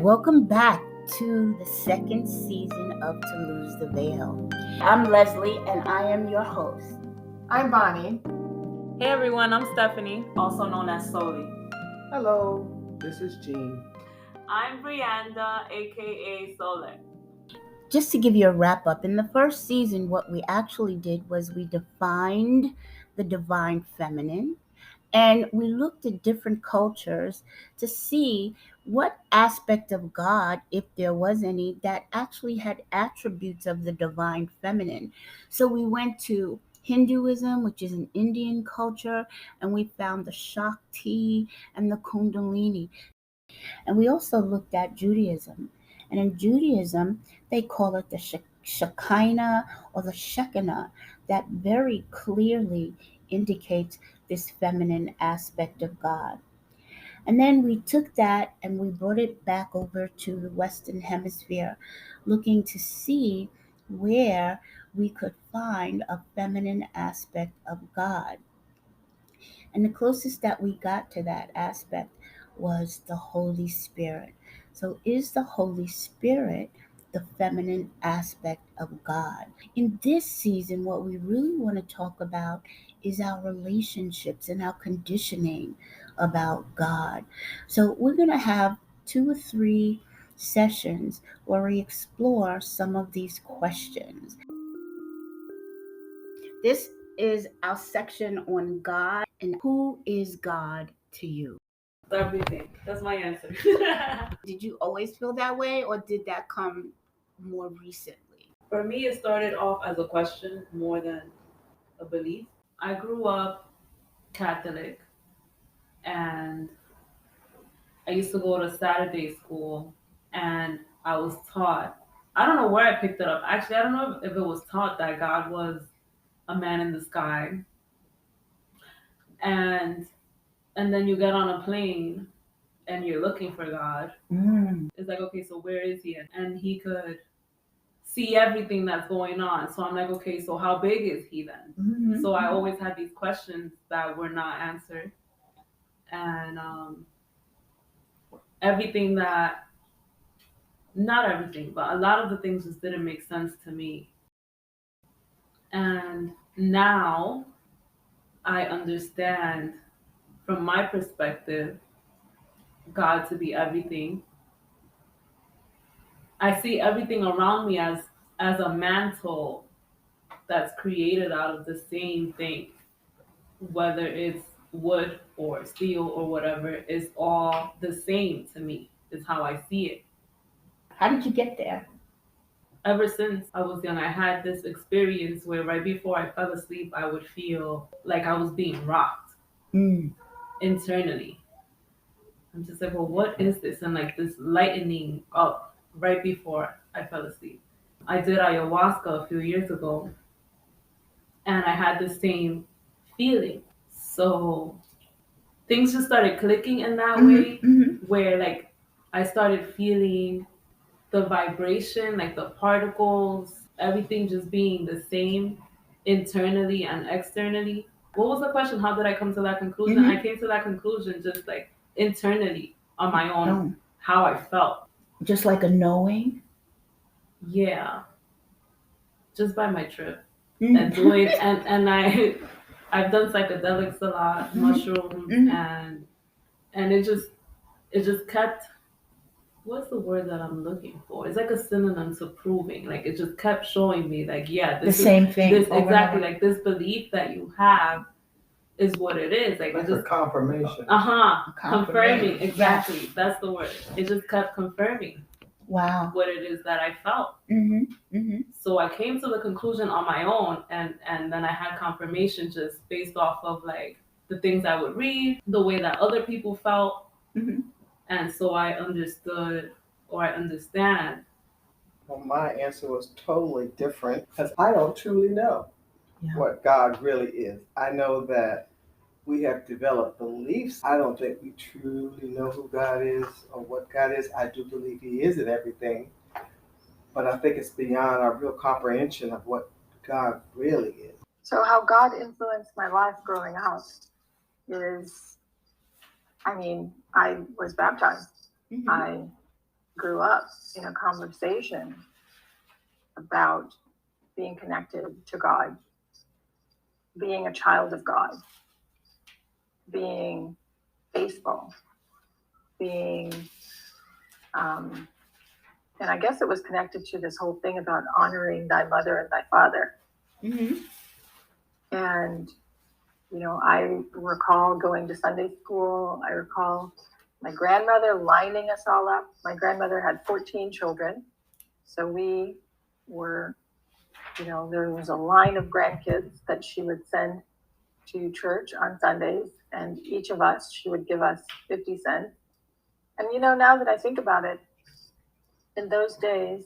Welcome back to the second season of To Lose the Veil. I'm Leslie and I am your host. I'm Bonnie. Hey everyone, I'm Stephanie, also known as Soli. Hello, this is Gene. I'm Brianda, aka Sole. Just to give you a wrap up, in the first season, what we actually did was we defined the divine feminine and we looked at different cultures to see what aspect of God, if there was any, that actually had attributes of the divine feminine. So we went to Hinduism, which is an Indian culture, and we found the Shakti and the Kundalini. And we also looked at Judaism. And in Judaism, they call it the Shekinah or the Shekinah, that very clearly indicates this feminine aspect of God. And then we took that and we brought it back over to the Western Hemisphere, looking to see where we could find a feminine aspect of God. And the closest that we got to that aspect was the Holy Spirit. So, is the Holy Spirit the feminine aspect of God? In this season, what we really want to talk about is our relationships and our conditioning about God. So, we're going to have 2 or 3 sessions where we explore some of these questions. This is our section on God and who is God to you. Everything. That's my answer. Did you always feel that way or did that come more recently? For me, it started off as a question more than a belief. I grew up Catholic and I used to go to Saturday school and I was taught, I don't know where I picked it up. Actually, I don't know if it was taught that God was a man in the sky. And and then you get on a plane and you're looking for God. It's like, okay, so where is he? And he could see everything that's going on. So I'm like, okay, so how big is he then? Mm-hmm. So I always had these questions that were not answered. And everything that, not everything, but a lot of the things just didn't make sense to me. And now I understand from my perspective God to be everything. I see everything around me as a mantle that's created out of the same thing, whether it's wood or steel or whatever, is all the same to me, is how I see it. How did you get there? Ever since I was young, I had this experience where right before I fell asleep, I would feel like I was being rocked internally. I'm just like, well, what is this? And like this lightening up right before I fell asleep. I did ayahuasca a few years ago and I had the same feeling. So things just started clicking in that way where like I started feeling the vibration, like the particles, everything just being the same internally and externally. What was the question? How did I come to that conclusion? I came to that conclusion just like internally on my own, how I felt. Just like a knowing? Yeah. Just by my trip. And doing and I've done psychedelics a lot, mushrooms and it just kept, what's the word that I'm looking for? It's like a synonym to proving. Like it just kept showing me like, yeah, this the same thing. This exactly like this belief that you have is what it is. Like That's it just a confirmation. Confirming. Exactly. Yes. That's the word. It just kept confirming. Wow. What it is that I felt. So I came to the conclusion on my own and then I had confirmation just based off of like the things I would read, the way that other people felt. And so I understood or I understand. Well, my answer was totally different because I don't truly know what God really is. I know that we have developed beliefs. I don't think we truly know who God is or what God is. I do believe He is in everything, but I think it's beyond our real comprehension of what God really is. So how God influenced my life growing up is, I was baptized. I grew up in a conversation about being connected to God, being a child of God, being faithful, being, and I guess it was connected to this whole thing about honoring thy mother and thy father. Mm-hmm. And, I recall going to Sunday school. I recall my grandmother lining us all up. My grandmother had 14 children. So we were, there was a line of grandkids that she would send to church on Sundays. And each of us, she would give us 50 cents. And, now that I think about it, in those days,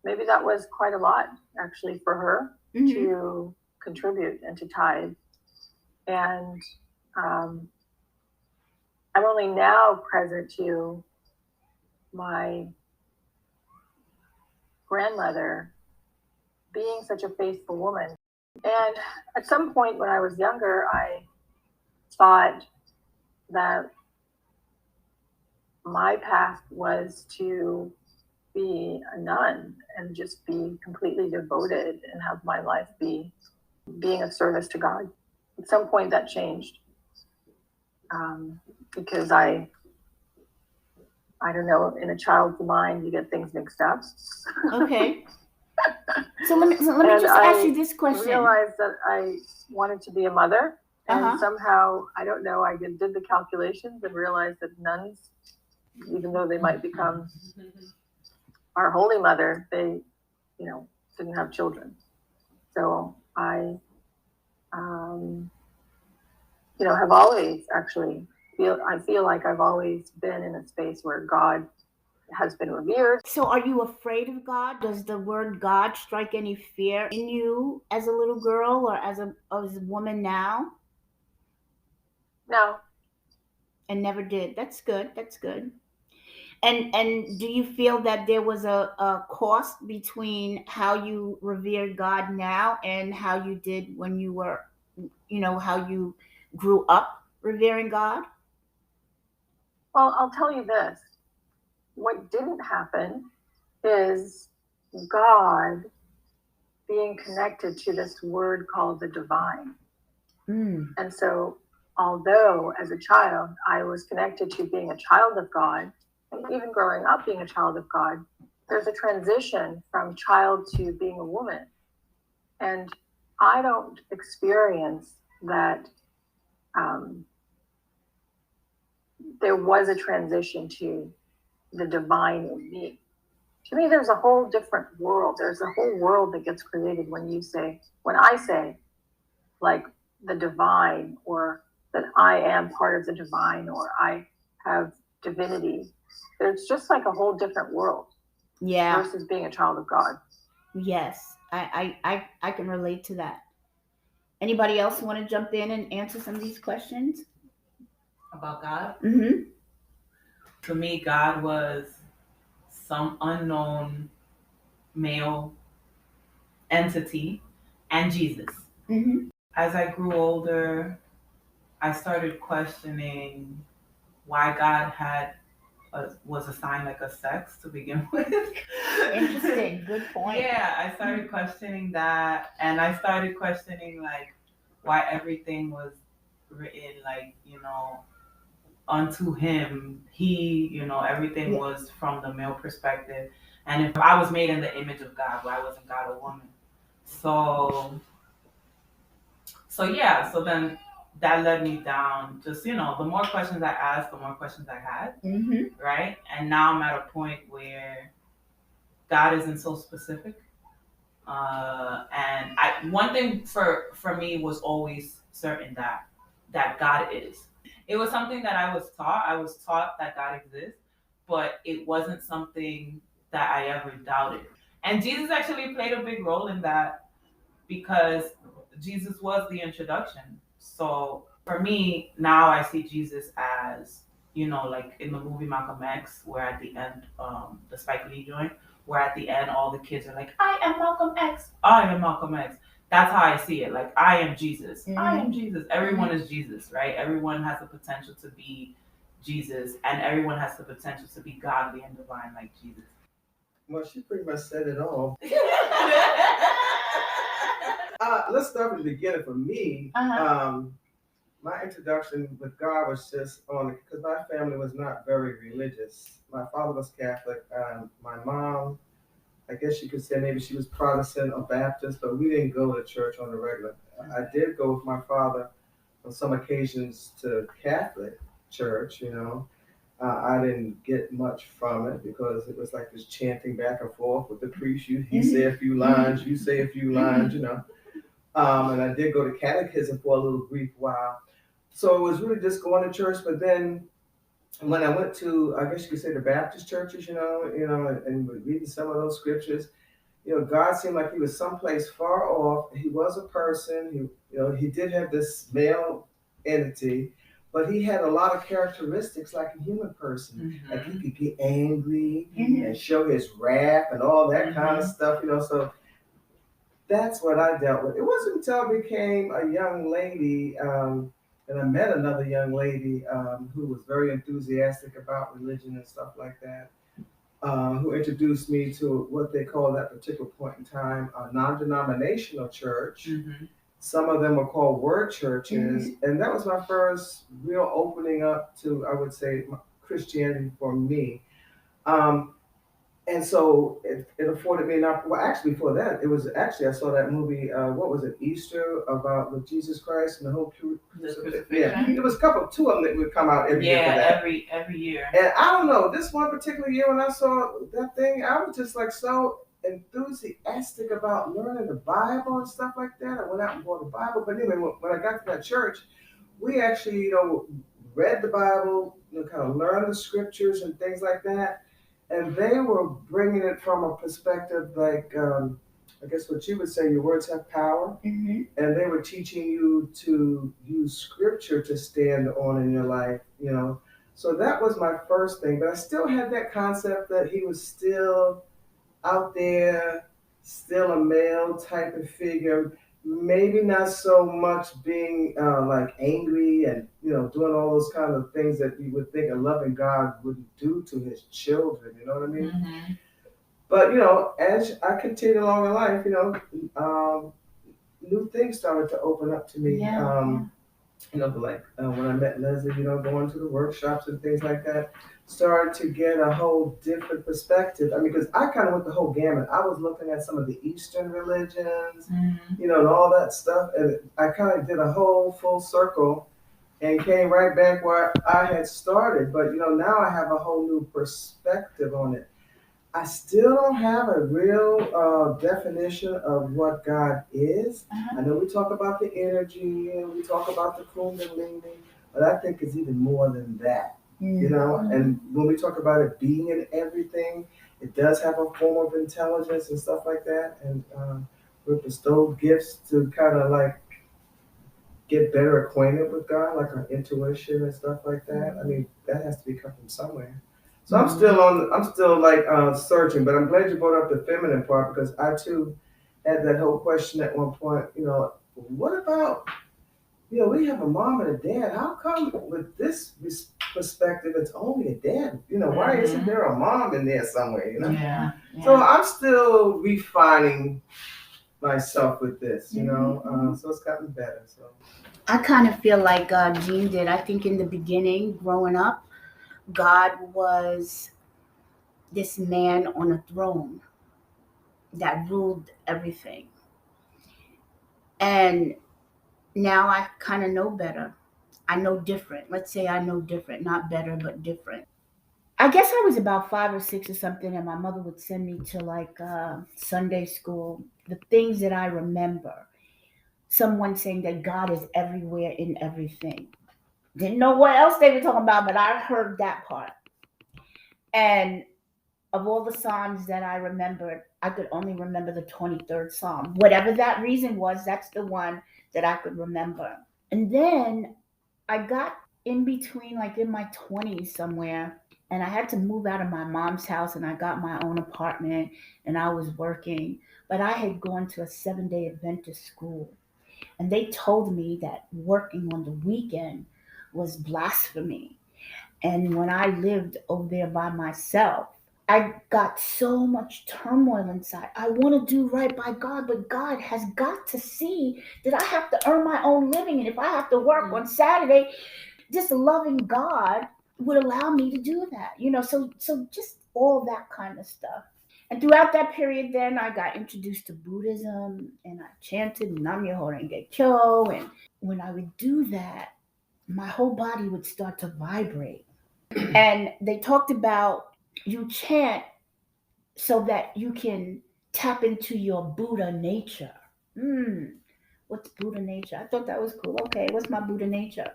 maybe that was quite a lot actually for her to contribute and to tithe. And I'm only now present to my grandmother being such a faithful woman. And at some point when I was younger, I thought that my path was to be a nun and just be completely devoted and have my life be being of service to God. At some point that changed because I don't know, in a child's mind, you get things mixed up. Okay. So let me just ask you this question. I realized that I wanted to be a mother, and somehow, I don't know, I did the calculations and realized that nuns, even though they might become our Holy Mother, they, didn't have children. So I, have always actually I feel like I've always been in a space where God has been revered. So are you afraid of God? Does the word God strike any fear in you as a little girl or as a woman now? No. And never did. That's good. That's good. And do you feel that there was a cost between how you revere God now and how you did when you were, how you grew up revering God? Well, I'll tell you this. What didn't happen is God being connected to this word called the divine. And so, although as a child, I was connected to being a child of God, and even growing up being a child of God, there's a transition from child to being a woman. And I don't experience that there was a transition to the divine in me. To me, there's a whole different world. There's a whole world that gets created when I say, like, the divine, or that I am part of the divine, or I have divinity. There's just like a whole different world. Yeah. Versus being a child of God. Yes, I can relate to that. Anybody else want to jump in and answer some of these questions? About God? Mm-hmm. For me, God was some unknown male entity and Jesus. Mm-hmm. As I grew older, I started questioning why God was assigned like a sex to begin with. Interesting. Good point. Yeah, I started questioning that, and I started questioning like why everything was written like, unto him. He, everything was from the male perspective. And if I was made in the image of God, why wasn't God a woman? So then that led me down just, the more questions I asked, the more questions I had. Mm-hmm. Right? And now I'm at a point where God isn't so specific. And one thing for me was always certain that God is. It was something that I was taught. I was taught that God exists, but it wasn't something that I ever doubted. And Jesus actually played a big role in that because Jesus was the introduction. So for me, now I see Jesus as, like in the movie Malcolm X, where at the end, the Spike Lee joint, where at the end all the kids are like, I am Malcolm X. I am Malcolm X. That's how I see it. Like, I am Jesus. Mm-hmm. I am Jesus. Everyone is Jesus, right? Everyone has the potential to be Jesus, and everyone has the potential to be godly and divine like Jesus. Well, she pretty much said it all. Let's start from the beginning. For me, my introduction with God was just on because my family was not very religious. My father was Catholic. My mom, I guess you could say maybe she was Protestant or Baptist, but we didn't go to church on the regular. I did go with my father on some occasions to Catholic church, you know. I didn't get much from it because it was like this chanting back and forth with the priest. He say a few lines, you say a few lines, you know. And I did go to catechism for a little brief while. So it was really just going to church. But then when I went to, I guess you could say the Baptist churches, and reading some of those scriptures, God seemed like he was someplace far off. He was a person. He did have this male entity, but he had a lot of characteristics like a human person. Like he could get angry and show his wrath and all that kind of stuff, So that's what I dealt with. It wasn't until I became a young lady, and I met another young lady who was very enthusiastic about religion and stuff like that, who introduced me to what they call at that particular point in time a non-denominational church. Some of them were called word churches, and that was my first real opening up to, I would say, Christianity for me. And so it afforded me an opportunity. Well, actually, before that, it was actually I saw that movie. What was it? Easter, about with Jesus Christ and the whole crucifixion. Yeah, there was two of them that would come out every year. For that. every year. And I don't know, this one particular year when I saw that thing, I was just like so enthusiastic about learning the Bible and stuff like that. I went out and bought the Bible. But anyway, when I got to that church, we actually, read the Bible, kind of learned the scriptures and things like that. And they were bringing it from a perspective like, I guess what you would say, your words have power. And they were teaching you to use scripture to stand on in your life, So that was my first thing. But I still had that concept that he was still out there, still a male type of figure. Maybe not so much being like angry and doing all those kind of things that you would think a loving God would do to his children. You know what I mean? But as I continued along in life, new things started to open up to me. Like when I met Leslie, going to the workshops and things like that, started to get a whole different perspective. I mean, because I kind of went the whole gamut. I was looking at some of the Eastern religions, and all that stuff, and I kind of did a whole full circle and came right back where I had started. But now I have a whole new perspective on it. I still don't have a real definition of what God is. I know we talk about the energy and we talk about the kundalini, but I think it's even more than that. And when we talk about it being in everything, it does have a form of intelligence and stuff like that. And we're bestowed gifts to kind of like get better acquainted with God, like our intuition and stuff like that. I mean, that has to be come from somewhere. So I'm still searching, but I'm glad you brought up the feminine part because I too had that whole question at one point, what about, we have a mom and a dad. How come with this perspective, it's only a dad? Why isn't there a mom in there somewhere, Yeah. So I'm still refining myself with this, so it's gotten better. So I kind of feel like Jean did. I think in the beginning, growing up, God was this man on a throne that ruled everything. And now I kind of know better. I know different. Let's say I know different, not better, but different. I guess I was about 5 or 6 or something, and my mother would send me to like Sunday school. The things that I remember, someone saying that God is everywhere in everything. Didn't know what else they were talking about, but I heard that part. And of all the Psalms that I remembered, I could only remember the 23rd Psalm. Whatever that reason was, that's the one that I could remember. And then I got in between, like in my 20s somewhere, and I had to move out of my mom's house, and I got my own apartment, and I was working. But I had gone to a 7-day Adventist school, and they told me that working on the weekend was blasphemy. And when I lived over there by myself, I got so much turmoil inside. I want to do right by God, but God has got to see that I have to earn my own living. And if I have to work on Saturday, this loving God would allow me to do that. So just all that kind of stuff. And throughout that period, then I got introduced to Buddhism, and I chanted Nam Myoho Renge Kyo. And when I would do that, my whole body would start to vibrate. And they talked about you chant so that you can tap into your Buddha nature. What's Buddha nature? I thought that was cool. Okay, what's my Buddha nature?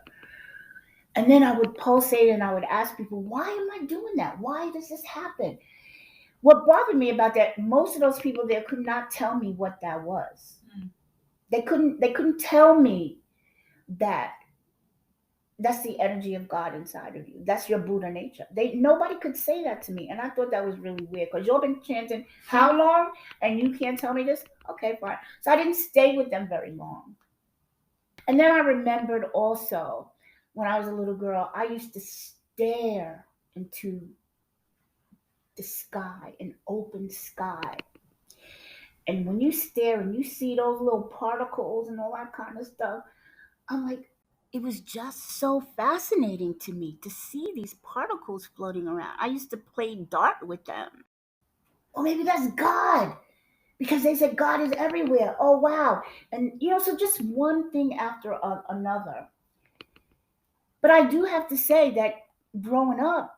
And then I would pulsate and I would ask people, why am I doing that? Why does this happen? What bothered me about that, most of those people there could not tell me what that was. They couldn't tell me that that's the energy of God inside of you. That's your Buddha nature. Nobody could say that to me. And I thought that was really weird because you've been chanting how long and you can't tell me this? Okay, fine. So I didn't stay with them very long. And then I remembered also when I was a little girl, I used to stare into the sky, an open sky. And when you stare and you see those little particles and all that kind of stuff, I'm like, it was just so fascinating to me to see these particles floating around. I used to play dart with them. Or maybe that's God, because they said God is everywhere. Oh, wow. And, so just one thing after another. But I do have to say that growing up,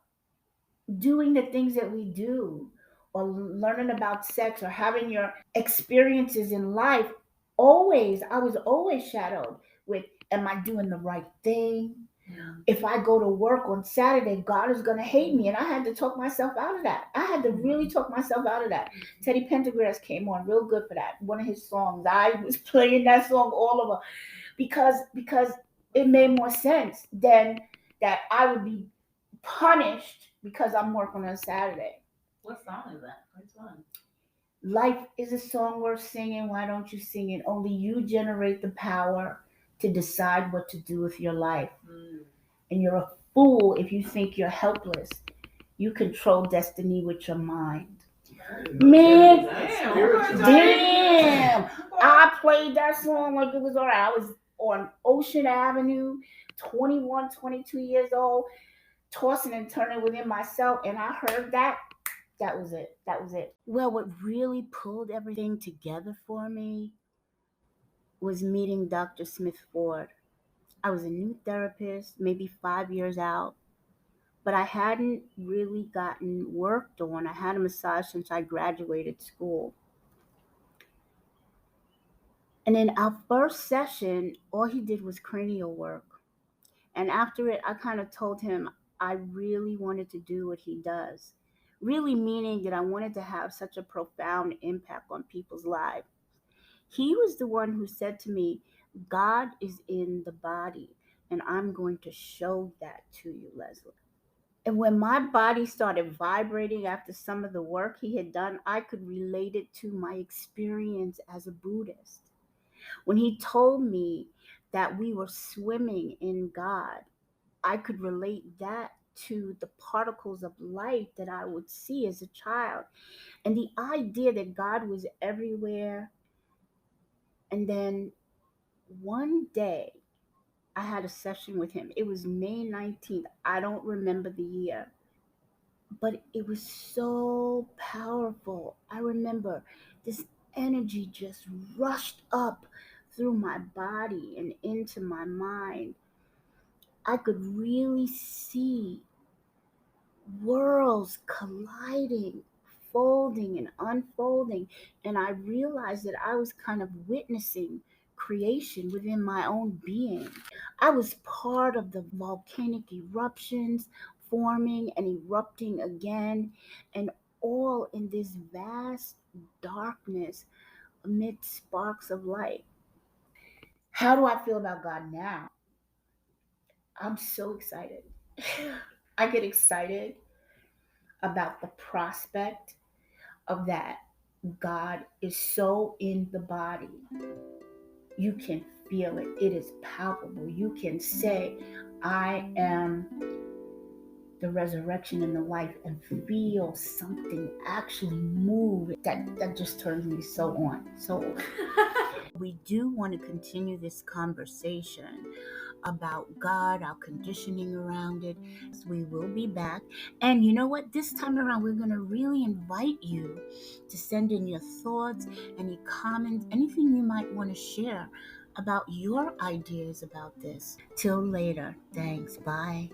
doing the things that we do, or learning about sex, or having your experiences in life, I was always shadowed with, am I doing the right thing? If I go to work on Saturday, God is going to hate me. And I had to talk myself out of that. I had to really talk myself out of that. Teddy Pendergrass came on real good for that. One of his songs, I was playing that song all over because it made more sense than that I would be punished because I'm working on Saturday. What song is that? Which one? Life is a song worth singing. Why don't you sing it? Only you generate the power to decide what to do with your life. And you're a fool if you think you're helpless. You control destiny with your mind. Man, damn. I played that song like it was all right. I was on Ocean Avenue, 21, 22 years old, tossing and turning within myself, and I heard that. That was it. That was it. Well, what really pulled everything together for me was meeting Dr. Smith Ford. I was a new therapist, maybe 5 years out, but I hadn't really gotten worked on. I had a massage since I graduated school. And in our first session, all he did was cranial work. And after it, I kind of told him I really wanted to do what he does. Really meaning that I wanted to have such a profound impact on people's lives. He was the one who said to me, God is in the body, and I'm going to show that to you, Leslie. And when my body started vibrating after some of the work he had done, I could relate it to my experience as a Buddhist. When he told me that we were swimming in God, I could relate that to the particles of light that I would see as a child. And the idea that God was everywhere. And then one day, I had a session with him. It was May 19th. I don't remember the year, but it was so powerful. I remember this energy just rushed up through my body and into my mind. I could really see worlds colliding, folding and unfolding. And I realized that I was kind of witnessing creation within my own being. I was part of the volcanic eruptions forming and erupting again, and all in this vast darkness amid sparks of light. How do I feel about God now? I'm so excited. I get excited about the prospect of that. God is so in the body. You can feel it. It is palpable. You can say, I am the resurrection and the life and feel something actually move, that just turns me so on. So we do want to continue this conversation about God, our conditioning around it. So we will be back. And you know what? This time around, we're going to really invite you to send in your thoughts, any comments, anything you might want to share about your ideas about this. Till later. Thanks. Bye.